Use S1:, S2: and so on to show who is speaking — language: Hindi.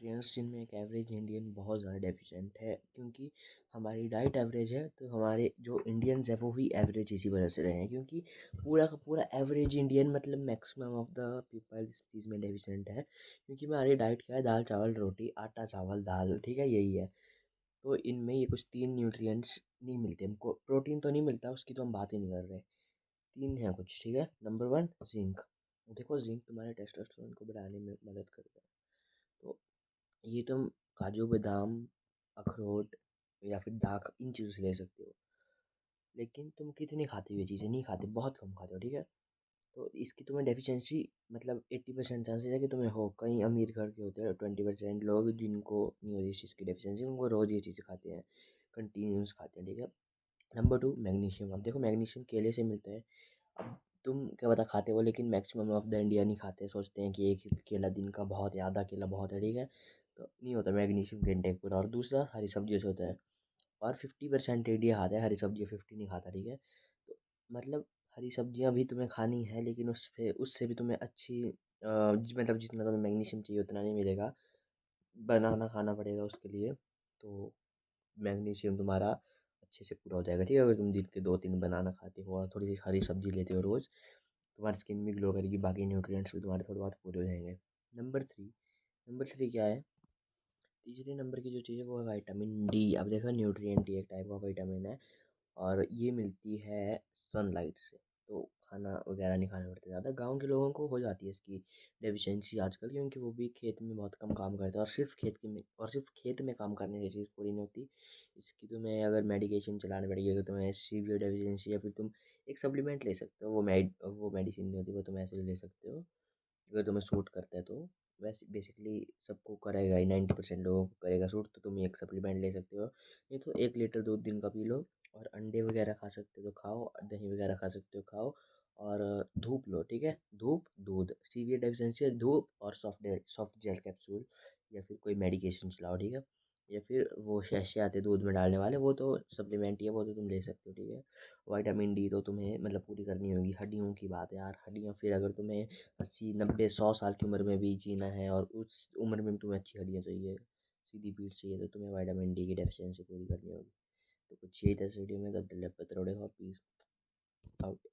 S1: न्यूट्रिएंट्स जिनमें एक एवरेज इंडियन बहुत ज़्यादा डेफिशिएंट है, क्योंकि हमारी डाइट एवरेज है तो हमारे जो इंडियंस है वो भी एवरेज इसी वजह से रहे हैं, क्योंकि पूरा का पूरा एवरेज इंडियन मतलब मैक्सिमम ऑफ द पीपल इस चीज़ में डेफिशिएंट है। क्योंकि हमारी डाइट क्या है, दाल चावल रोटी, आटा चावल दाल, ठीक है, यही है। तो इनमें ये कुछ तीन न्यूट्रिएंट्स नहीं मिलते हमको। प्रोटीन तो नहीं मिलता, उसकी तो हम बात ही नहीं कर रहे। तीन हैं कुछ, ठीक है। Number one, zinc. देखो, जिंक तुम्हारे टेस्टोस्टेरोन को बढ़ाने में मदद करता है। तो ये तुम काजू बादाम, अखरोट या फिर दाख, इन चीज़ों से ले सकते हो। लेकिन तुम कितनी खाते हो ये चीज़ें? नहीं खाते, बहुत कम खाते हो, ठीक है। तो इसकी तुम्हें डेफिशिएंसी मतलब 80% चांसेस है कि तुम्हें हो। कहीं अमीर घर के होते हैं 20% लोग जिनको नहीं होती इस चीज़ की डेफिशिएंसी, उनको रोज़ ये चीज़ें खाते हैं, कंटिन्यूस खाते हैं, ठीक है। Number two, magnesium. अब देखो, मैग्नीशियम केले से मिलता है। अब तुम क्या पता खाते हो, लेकिन मैक्सिमम ऑफ द इंडिया नहीं खाते, सोचते हैं कि एक ही केला दिन का बहुत है, आधा केला बहुत है, ठीक है। तो नहीं होता मैग्नीशियम का इंटेक पूरा। और दूसरा, हरी सब्जियों से होता है। और 50% इंडिया खाता है हरी सब्जी, 50 नहीं खाता, ठीक है। तो मतलब हरी सब्जियां भी तुम्हें खानी है, लेकिन उससे भी तुम्हें अच्छी मतलब जितना तुम्हें मैग्नीशियम चाहिए उतना नहीं मिलेगा। बनाना खाना पड़ेगा उसके लिए। तो मैग्नीशियम तुम्हारा अच्छे से पूरा हो जाएगा, ठीक है, अगर तुम दिन के 2-3 बनाना खाते हो और थोड़ी सी हरी सब्जी लेते हो रोज़। तुम्हारी स्किन भी ग्लो करेगी, बाकी न्यूट्रिएंट्स भी तुम्हारे थोड़े बहुत पूरे हो जाएंगे। नंबर थ्री क्या है? तीसरे नंबर की जो चीज़ है वो है विटामिन डी। अब देखो, न्यूट्रिएंट ही एक टाइप का विटामिन है, और ये मिलती है सनलाइट से। तो खाना वगैरह नहीं खाना पड़ता ज़्यादा। गांव के लोगों को हो जाती है इसकी डेफिशिएंसी आजकल, क्योंकि वो भी खेत में बहुत कम काम करते हैं, और सिर्फ खेत में काम करने से चीज़ पूरी नहीं होती। इसकी तुम्हें अगर मेडिकेशन चलानी पड़ेगी, अगर तुम्हें सीवियर डेफिशिएंसी, या फिर तुम एक सप्लीमेंट ले सकते हो। वो मेडिसिन नहीं होती, वो तुम ऐसे ले सकते हो अगर तुम्हें सूट करता है तो। वैसे बेसिकली सबको करेगा ही, 90% लोगों को करेगा सूट, तो तुम एक सप्लीमेंट ले सकते हो। नहीं तो 1 लीटर दूध दिन का पी लो। और अंडे वगैरह खा सकते हो तो खाओ, दही वगैरह खा सकते हो खाओ। और धूप लो, ठीक है, धूप, दूध, सीवियर डेफिशिएंसी है, धूप और सॉफ्ट जेल कैप्सूल, या फिर कोई मेडिकेशन चलाओ, ठीक है। या फिर वो शैशे आते हैं दूध में डालने वाले, वो तो सप्लीमेंट ही है, वो तो तुम ले सकते हो, ठीक है। विटामिन डी तो तुम्हें मतलब पूरी करनी होगी। हड्डियों की बात है यार, हड्डियाँ फिर अगर तुम्हें 80, 90, 100 साल की उम्र में भी जीना है, और उस उम्र में भी तुम्हें अच्छी हड्डियाँ चाहिए, सीधी पीठ चाहिए, तो तुम्हें विटामिन डी की डेफिशिएंसी पूरी करनी होगी। तो कुछ यही था इस वीडियो में। तब तक पत्र पीस आउट।